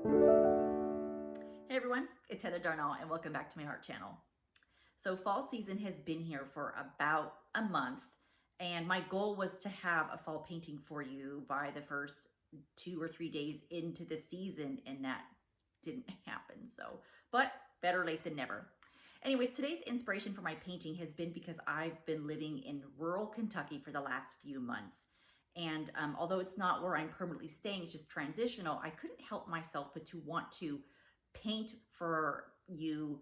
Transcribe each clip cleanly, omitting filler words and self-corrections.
Hey everyone, it's Heather Darnall and welcome back to my art channel. So fall season has been here for about a month and my goal was to have a fall painting for you by the first 2 or 3 days into the season, and that didn't happen. But better late than never. Anyways, today's inspiration for my painting has been because I've been living in rural Kentucky for the last few months. And although it's not where I'm permanently staying, it's just transitional, I couldn't help myself but to want to paint for you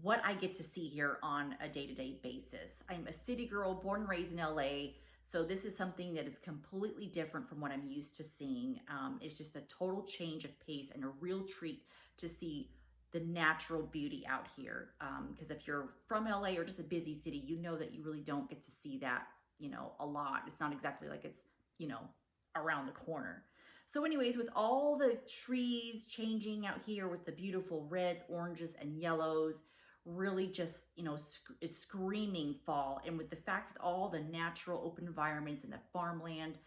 what I get to see here on a day-to-day basis. I'm a city girl, born and raised in LA, so this is something that is completely different from what I'm used to seeing. It's just a total change of pace and a real treat to see the natural beauty out here. Because if you're from LA or just a busy city, you know that you really don't get to see that, a lot. It's not exactly like it's, around the corner. So anyways, with all the trees changing out here with the beautiful reds, oranges, and yellows, really just, is screaming fall. And with the fact that all the natural open environments and the farmland,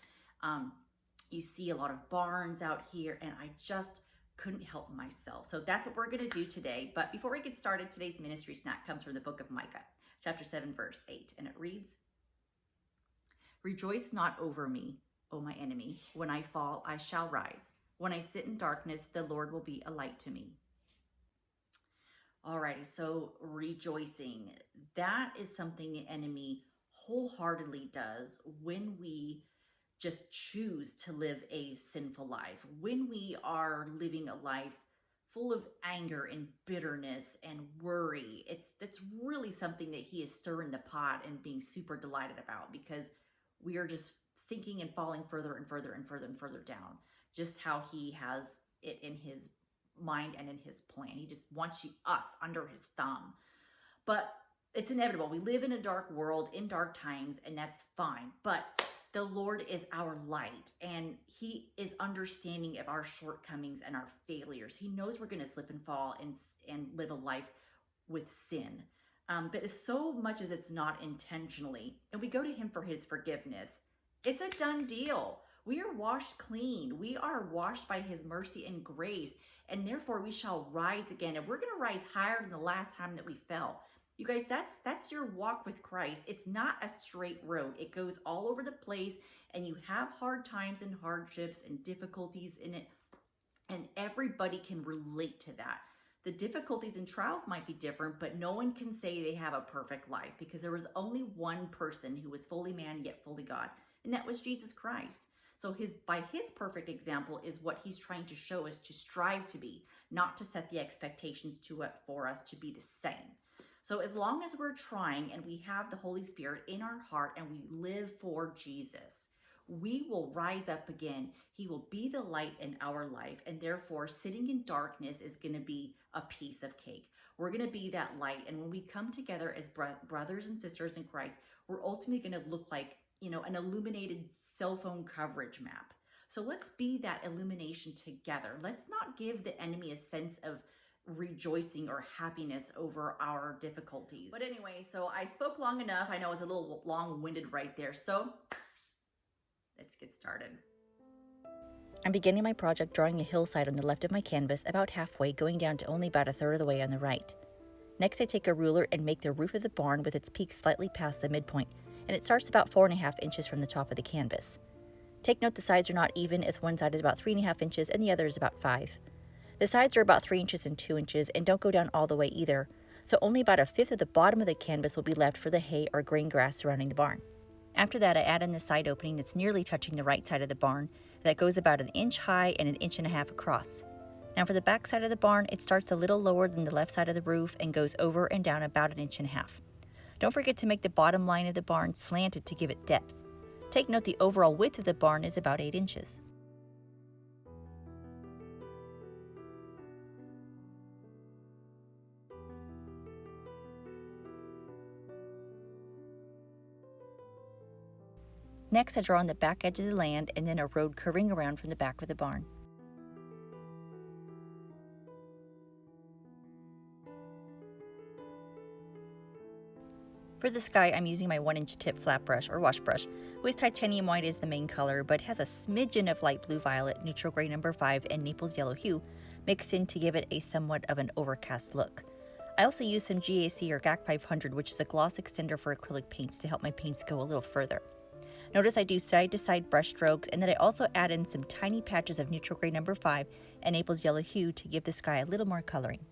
you see a lot of barns out here, and I just couldn't help myself. So that's what we're going to do today. But before we get started, today's ministry snack comes from the book of Micah, chapter 7, verse 8. And it reads, "Rejoice not over me, O my enemy. When I fall, I shall rise. When I sit in darkness, the Lord will be a light to me." Alrighty, so rejoicing. That is something the enemy wholeheartedly does when we just choose to live a sinful life, when we are living a life full of anger and bitterness and worry. That's really something that he is stirring the pot and being super delighted about, because we are just sinking and falling further and further and further and further down, just how he has it in his mind and in his plan. He just wants us under his thumb. But it's inevitable. We live in a dark world, in dark times, and that's fine. But the Lord is our light, and he is understanding of our shortcomings and our failures. He knows we're going to slip and fall and live a life with sin. But as so much as it's not intentionally, and we go to him for his forgiveness, it's a done deal. We are washed clean. We are washed by his mercy and grace, and therefore we shall rise again. And we're going to rise higher than the last time that we fell. You guys, that's your walk with Christ. It's not a straight road. It goes all over the place, and you have hard times and hardships and difficulties in it, and everybody can relate to that. The difficulties and trials might be different, but no one can say they have a perfect life, because there was only one person who was fully man yet fully God, and that was Jesus Christ. So by his perfect example is what he's trying to show us to strive to be, not to set the expectations for us to be the same. So as long as we're trying and we have the Holy Spirit in our heart and we live for Jesus, we will rise up again. He will be the light in our life, and therefore sitting in darkness is going to be a piece of cake. We're going to be that light, and when we come together as brothers and sisters in Christ, we're ultimately going to look like, an illuminated cell phone coverage map. So let's be that illumination together. Let's not give the enemy a sense of rejoicing or happiness over our difficulties. But anyway, so I spoke long enough. I know I was a little long-winded right there. So let's get started. I'm beginning my project drawing a hillside on the left of my canvas, about halfway, going down to only about a third of the way on the right. Next, I take a ruler and make the roof of the barn with its peak slightly past the midpoint, and it starts about 4.5 inches from the top of the canvas. Take note the sides are not even, as one side is about 3.5 inches and the other is about 5. The sides are about 3 inches and 2 inches and don't go down all the way either, so only about a fifth of the bottom of the canvas will be left for the hay or green grass surrounding the barn. After that, I add in the side opening that's nearly touching the right side of the barn, that goes about 1 inch high and 1.5 inches across. Now for the back side of the barn, it starts a little lower than the left side of the roof and goes over and down about 1.5 inches. Don't forget to make the bottom line of the barn slanted to give it depth. Take note the overall width of the barn is about 8 inches. Next, I draw on the back edge of the land and then a road curving around from the back of the barn. For the sky, I'm using my 1-inch tip flat brush or wash brush, with titanium white as the main color, but has a smidgen of light blue violet, neutral gray number 5, and Naples yellow hue, mixed in to give it a somewhat of an overcast look. I also use some GAC or GAC 500, which is a gloss extender for acrylic paints, to help my paints go a little further. Notice I do side-to-side brush strokes, and then I also add in some tiny patches of neutral gray number 5 and Naples yellow hue to give the sky a little more coloring.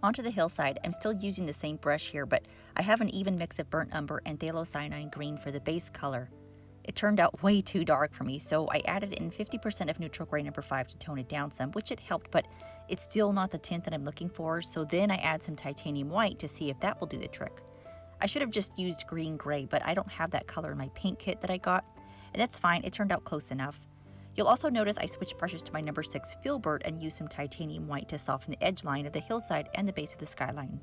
Onto the hillside, I'm still using the same brush here, but I have an even mix of burnt umber and phthalo cyanine green for the base color. It turned out way too dark for me, so I added in 50% of neutral gray number 5 to tone it down some, which it helped, but it's still not the tint that I'm looking for, so then I add some titanium white to see if that will do the trick. I should have just used green gray, but I don't have that color in my paint kit that I got, and that's fine, it turned out close enough. You'll also notice I switched brushes to my number 6 filbert and used some titanium white to soften the edge line of the hillside and the base of the skyline.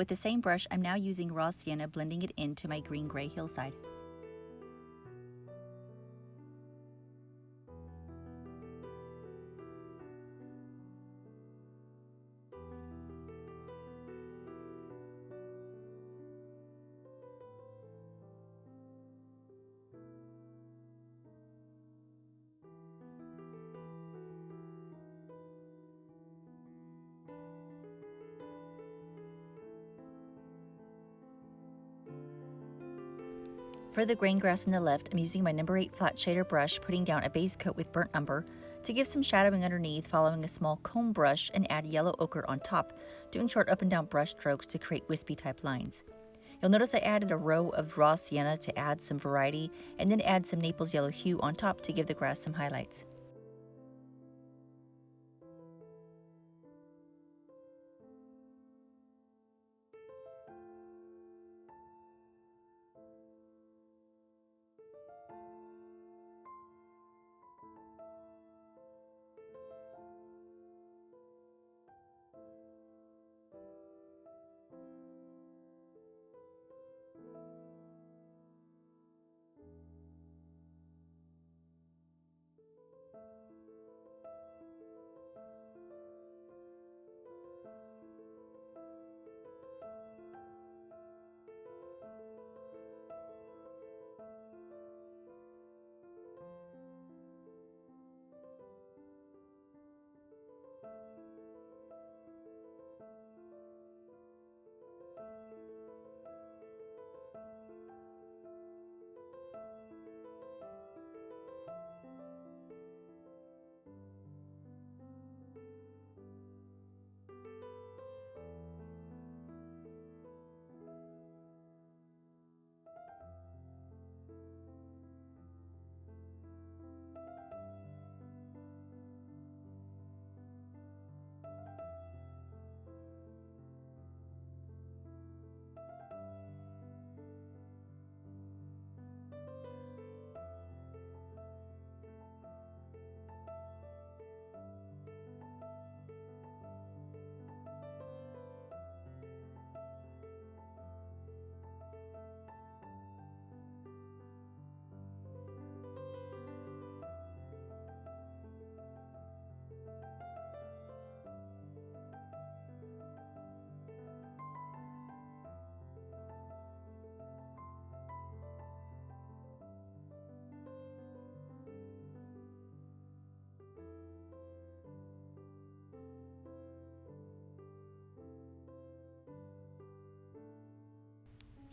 With the same brush, I'm now using raw sienna, blending it into my green-gray hillside. For the grain grass on the left, I'm using my number 8 flat shader brush, putting down a base coat with burnt umber to give some shadowing underneath, following a small comb brush, and add yellow ochre on top, doing short up and down brush strokes to create wispy type lines. You'll notice I added a row of raw sienna to add some variety, and then add some Naples yellow hue on top to give the grass some highlights.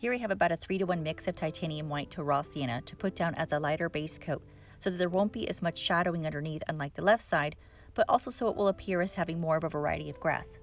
Here I have about a 3-to-1 mix of titanium white to raw sienna to put down as a lighter base coat so that there won't be as much shadowing underneath unlike the left side, but also so it will appear as having more of a variety of grass.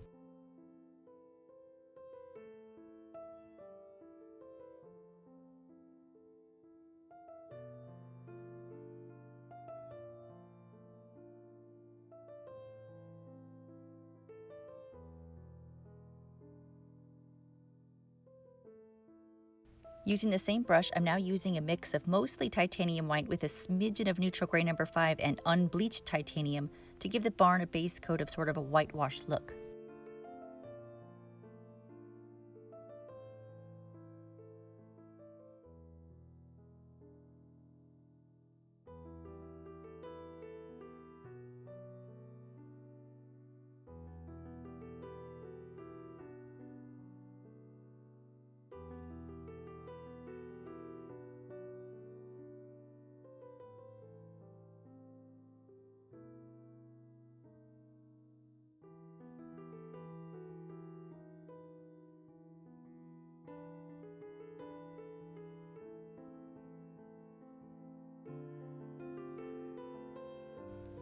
Using the same brush, I'm now using a mix of mostly titanium white with a smidgen of neutral gray number 5 and unbleached titanium to give the barn a base coat of sort of a whitewashed look.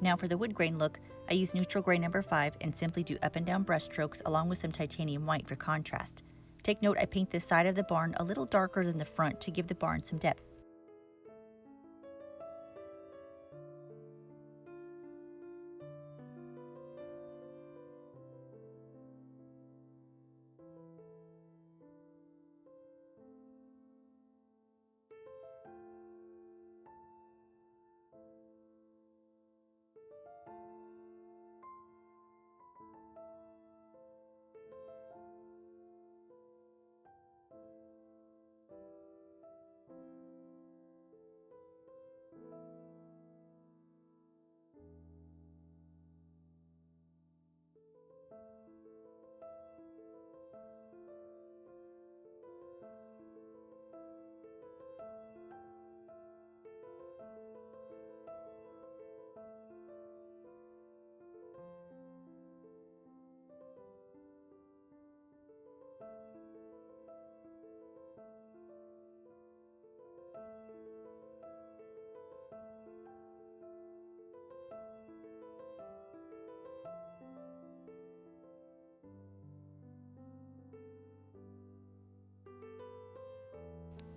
Now for the wood grain look, I use neutral gray number 5 and simply do up and down brush strokes along with some titanium white for contrast. Take note I paint this side of the barn a little darker than the front to give the barn some depth.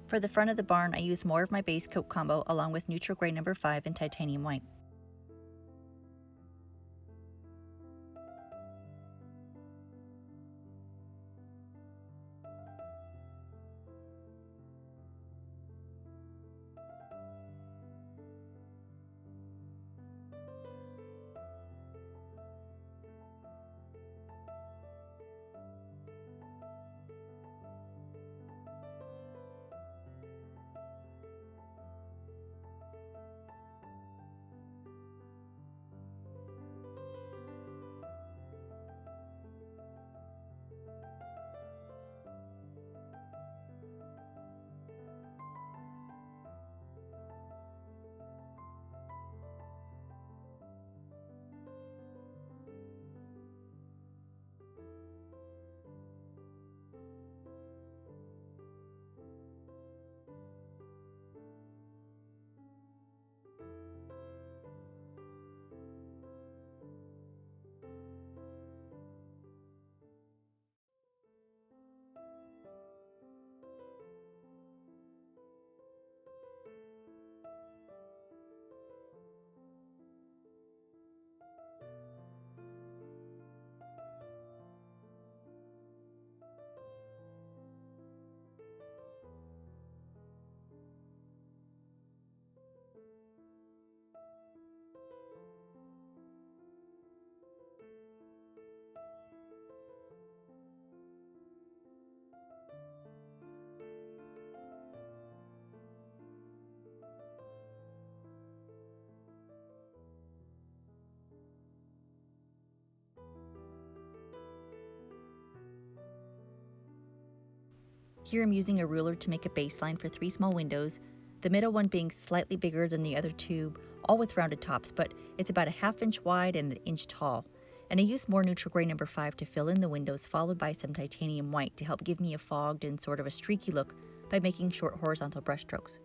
For the front of the barn, I use more of my base coat combo along with neutral gray number 5 and titanium white. Here I'm using a ruler to make a baseline for 3 small windows, the middle one being slightly bigger than the other two, all with rounded tops, but it's about a 1/2 inch wide and 1 inch tall. And I used more neutral gray number 5 to fill in the windows, followed by some titanium white to help give me a fogged and sort of a streaky look by making short horizontal brush strokes.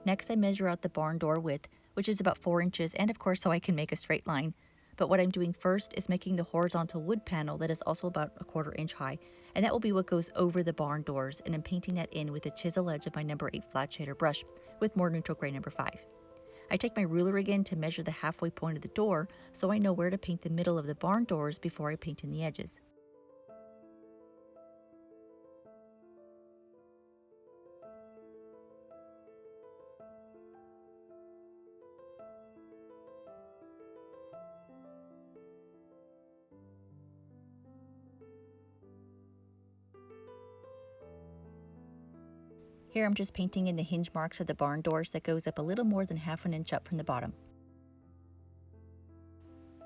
Next, I measure out the barn door width, which is about 4 inches, and of course so I can make a straight line. But what I'm doing first is making the horizontal wood panel that is also about a 1/4 inch high, and that will be what goes over the barn doors, and I'm painting that in with the chisel edge of my number 8 flat shader brush with more neutral gray number 5. I take my ruler again to measure the halfway point of the door so I know where to paint the middle of the barn doors before I paint in the edges. Here I'm just painting in the hinge marks of the barn doors that goes up a little more than 1/2 inch up from the bottom.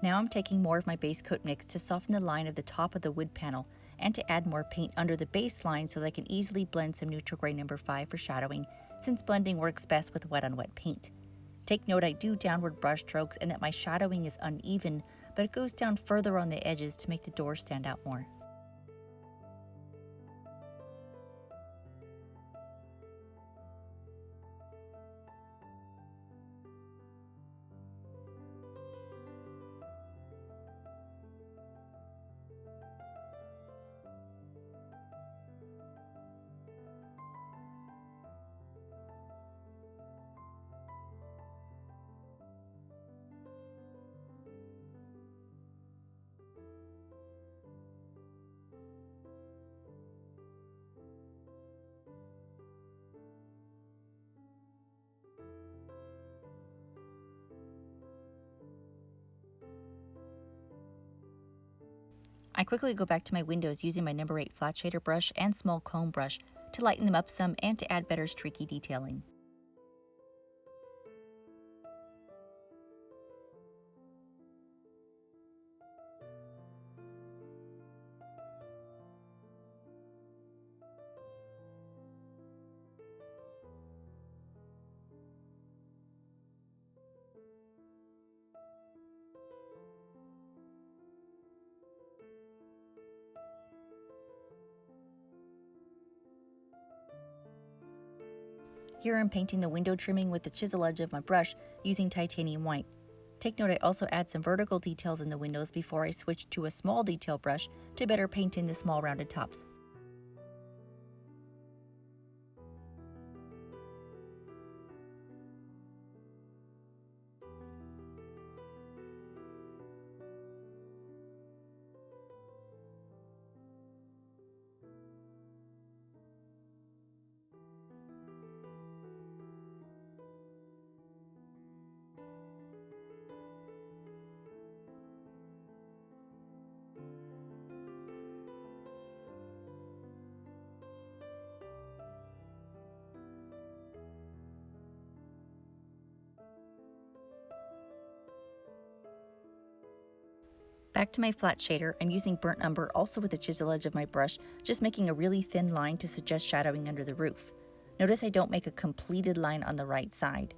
Now I'm taking more of my base coat mix to soften the line of the top of the wood panel and to add more paint under the base line so that I can easily blend some neutral gray number 5 for shadowing, since blending works best with wet on wet paint. Take note I do downward brush strokes and that my shadowing is uneven, but it goes down further on the edges to make the doors stand out more. I quickly go back to my windows using my number 8 flat shader brush and small comb brush to lighten them up some and to add better streaky detailing. Here I'm painting the window trimming with the chisel edge of my brush using titanium white. Take note I also add some vertical details in the windows before I switch to a small detail brush to better paint in the small rounded tops. Back to my flat shader, I'm using burnt umber also with the chisel edge of my brush, just making a really thin line to suggest shadowing under the roof. Notice I don't make a completed line on the right side.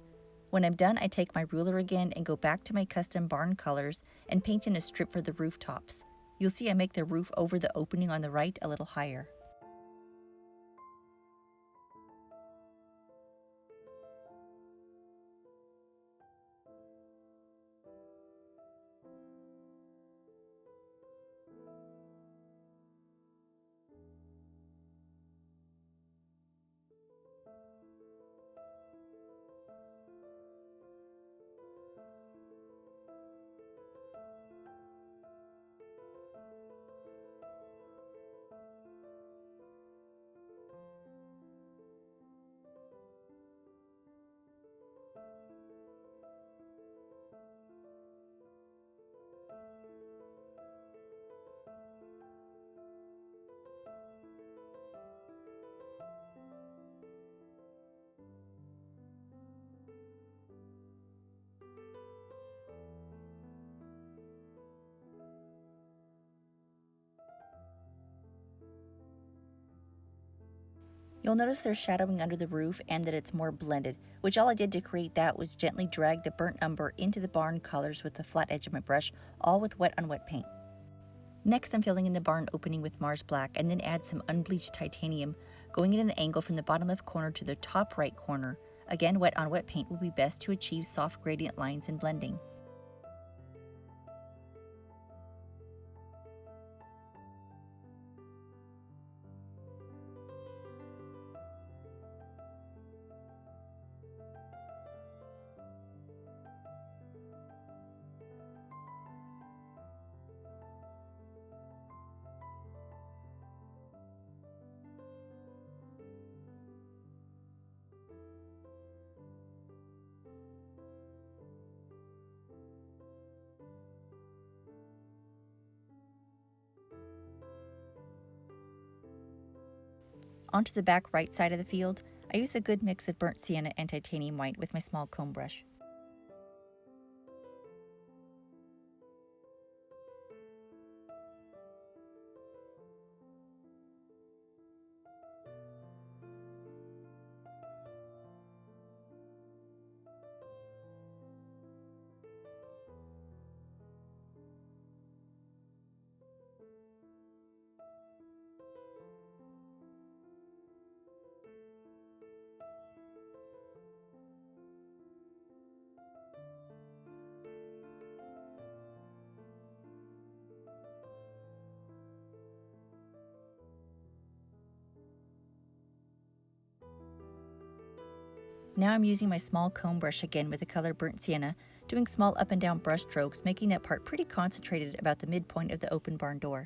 When I'm done, I take my ruler again and go back to my custom barn colors and paint in a strip for the rooftops. You'll see I make the roof over the opening on the right a little higher. You'll notice there's shadowing under the roof and that it's more blended, which all I did to create that was gently drag the burnt umber into the barn colors with the flat edge of my brush, all with wet on wet paint. Next, I'm filling in the barn opening with Mars Black and then add some unbleached titanium, going at an angle from the bottom left corner to the top right corner. Again, wet on wet paint will be best to achieve soft gradient lines and blending. Onto the back right side of the field, I use a good mix of burnt sienna and titanium white with my small comb brush. Now I'm using my small comb brush again with the color burnt sienna, doing small up and down brush strokes, making that part pretty concentrated about the midpoint of the open barn door.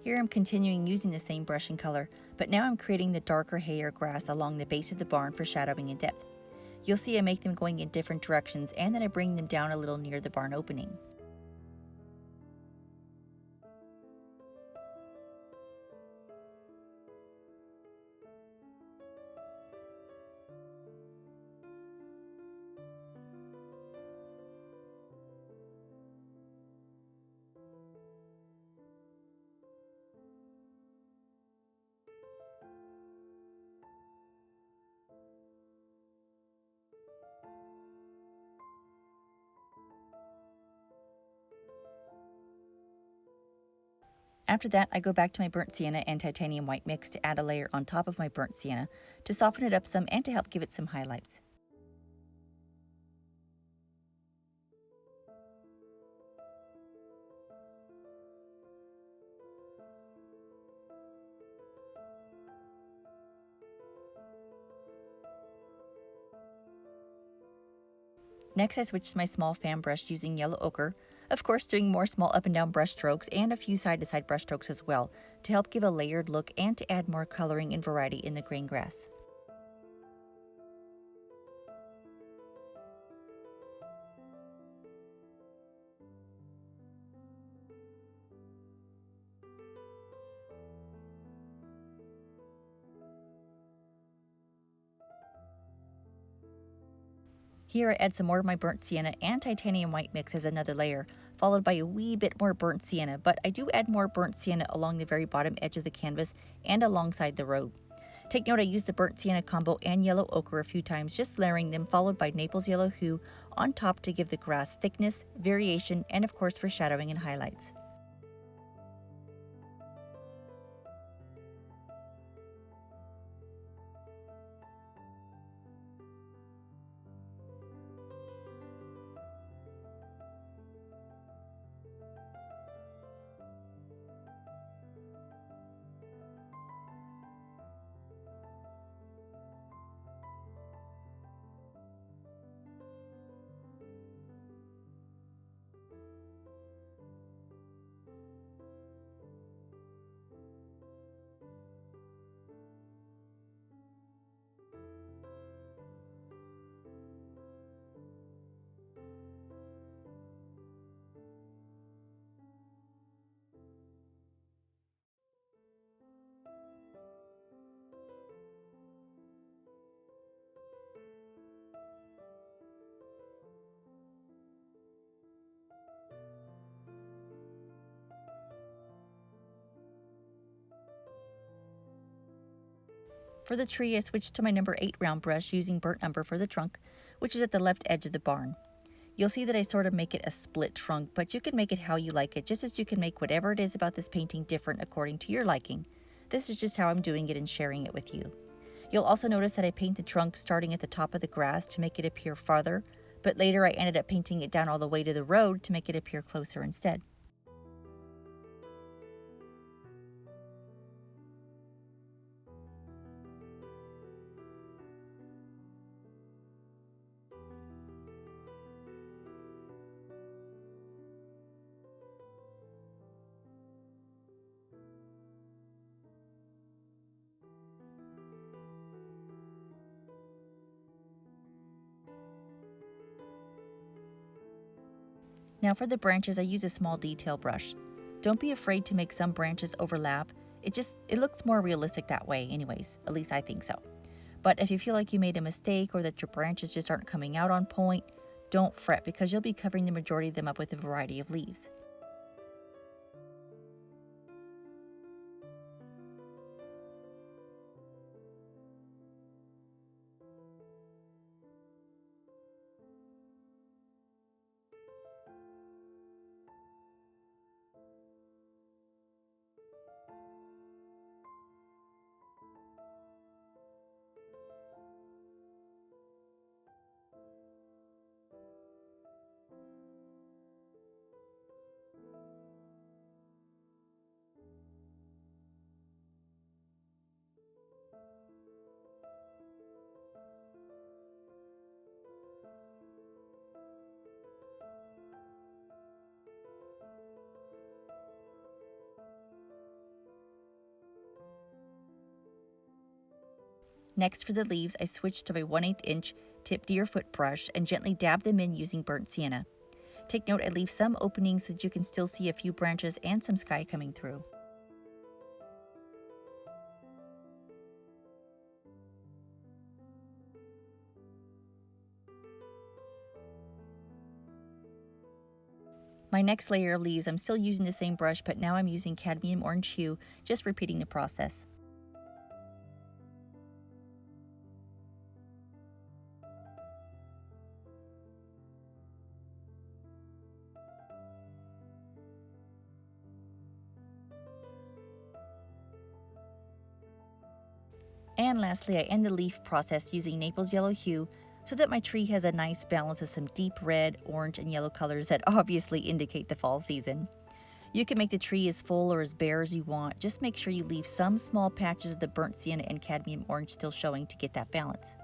Here I'm continuing using the same brush and color, but now I'm creating the darker hay or grass along the base of the barn for shadowing and depth. You'll see I make them going in different directions and then I bring them down a little near the barn opening. After that, I go back to my burnt sienna and titanium white mix to add a layer on top of my burnt sienna to soften it up some and to help give it some highlights. Next, I switched to my small fan brush using yellow ochre, of course doing more small up and down brush strokes and a few side to side brush strokes as well to help give a layered look and to add more coloring and variety in the green grass. Here I add some more of my burnt sienna and titanium white mix as another layer, followed by a wee bit more burnt sienna, but I do add more burnt sienna along the very bottom edge of the canvas and alongside the road. Take note I use the burnt sienna combo and yellow ochre a few times, just layering them, followed by Naples yellow hue on top to give the grass thickness, variation, and of course for shadowing and highlights. For the tree, I switched to my number 8 round brush using burnt umber for the trunk, which is at the left edge of the barn. You'll see that I sort of make it a split trunk, but you can make it how you like it, just as you can make whatever it is about this painting different according to your liking. This is just how I'm doing it and sharing it with you. You'll also notice that I paint the trunk starting at the top of the grass to make it appear farther, but later I ended up painting it down all the way to the road to make it appear closer instead. Now for the branches, I use a small detail brush. Don't be afraid to make some branches overlap. It looks more realistic that way anyways, at least I think so. But if you feel like you made a mistake or that your branches just aren't coming out on point, don't fret because you'll be covering the majority of them up with a variety of leaves. Next for the leaves, I switched to my 1/8 inch tip deerfoot brush and gently dab them in using burnt sienna. Take note, I leave some openings so that you can still see a few branches and some sky coming through. My next layer of leaves, I'm still using the same brush, but now I'm using cadmium orange hue, just repeating the process. And lastly, I end the leaf process using Naples yellow hue so that my tree has a nice balance of some deep red, orange, and yellow colors that obviously indicate the fall season. You can make the tree as full or as bare as you want, just make sure you leave some small patches of the burnt sienna and cadmium orange still showing to get that balance.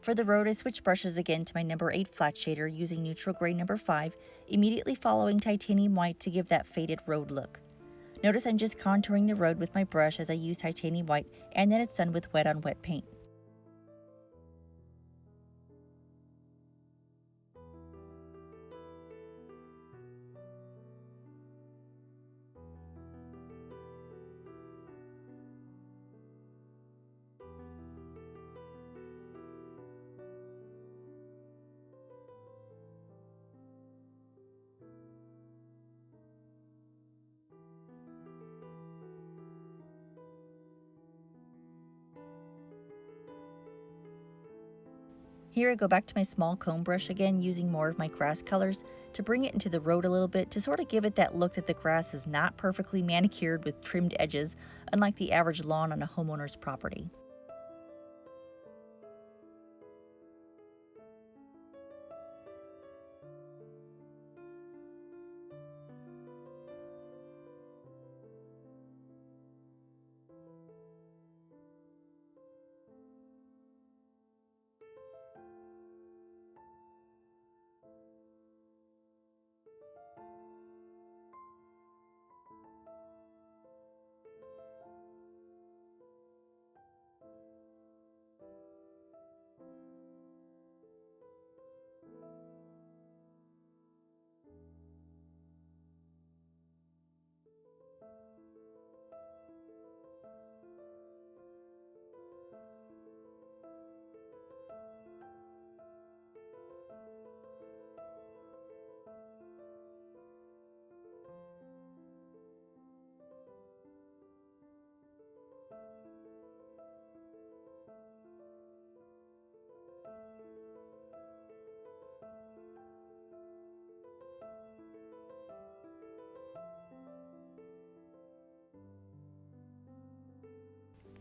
For the road, I switched brushes again to my number 8 flat shader using neutral gray number 5, immediately following titanium white to give that faded road look. Notice I'm just contouring the road with my brush as I use titanium white, and then it's done with wet on wet paint. Here I go back to my small comb brush again, using more of my grass colors to bring it into the road a little bit to sort of give it that look that the grass is not perfectly manicured with trimmed edges, unlike the average lawn on a homeowner's property.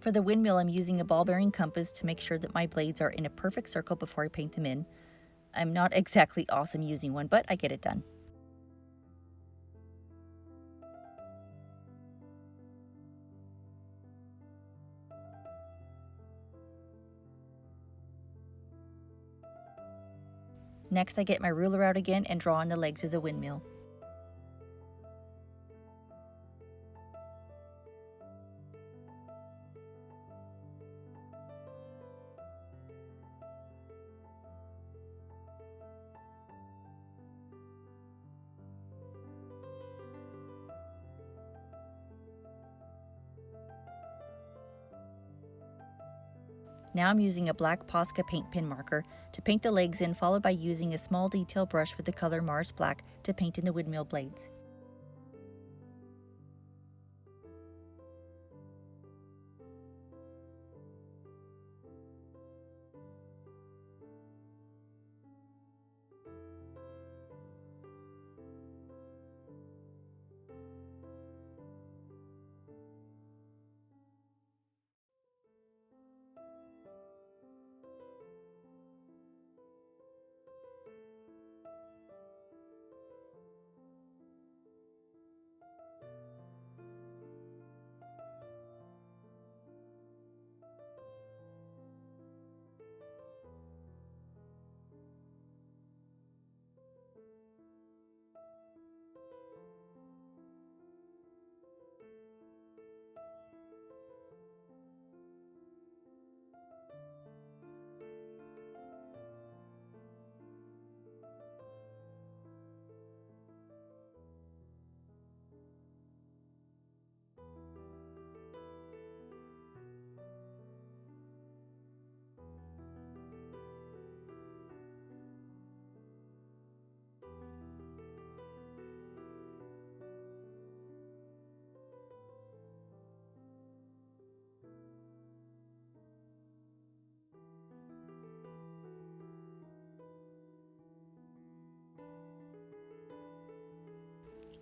For the windmill, I'm using a ball bearing compass to make sure that my blades are in a perfect circle before I paint them in. I'm not exactly awesome using one, but I get it done. Next, I get my ruler out again and draw on the legs of the windmill. Now I'm using a black Posca paint pen marker to paint the legs in, followed by using a small detail brush with the color Mars Black to paint in the windmill blades.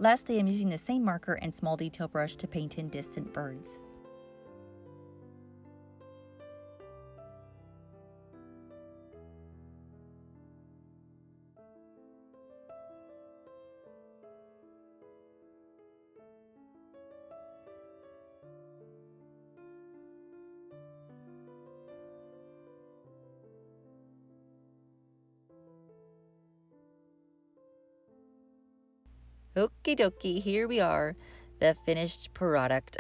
Lastly, I'm using the same marker and small detail brush to paint in distant birds. Okie dokie, here we are, the finished product.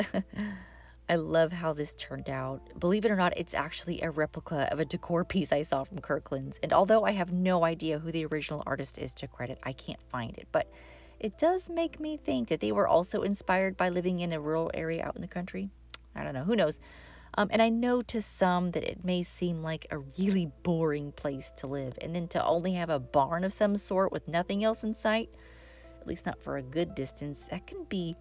I love how this turned out. Believe it or not, it's actually a replica of a decor piece I saw from Kirkland's. And although I have no idea who the original artist is to credit, I can't find it. But it does make me think that they were also inspired by living in a rural area out in the country. I don't know, who knows? And I know to some that it may seem like a really boring place to live. And then to only have a barn of some sort with nothing else in sight, at least not for a good distance, that can be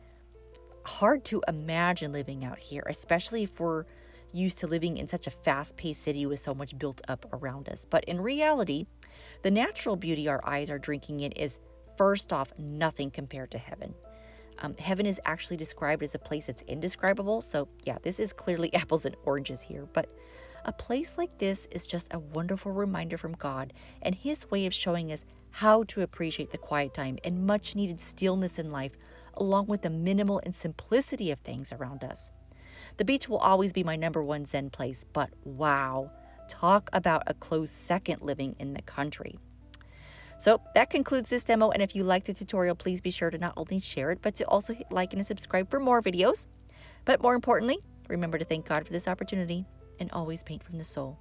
hard to imagine living out here, especially if we're used to living in such a fast-paced city with so much built up around us. But in reality, the natural beauty our eyes are drinking in is, first off, nothing compared to heaven. Heaven is actually described as a place that's indescribable. So yeah, this is clearly apples and oranges here. But a place like this is just a wonderful reminder from God and His way of showing us how to appreciate the quiet time and much needed stillness in life, along with the minimal and simplicity of things around us. The beach will always be my number one Zen place, but wow, talk about a close second living in the country. So that concludes this demo, and if you liked the tutorial, please be sure to not only share it, but to also hit like and subscribe for more videos. But more importantly, remember to thank God for this opportunity and always paint from the soul.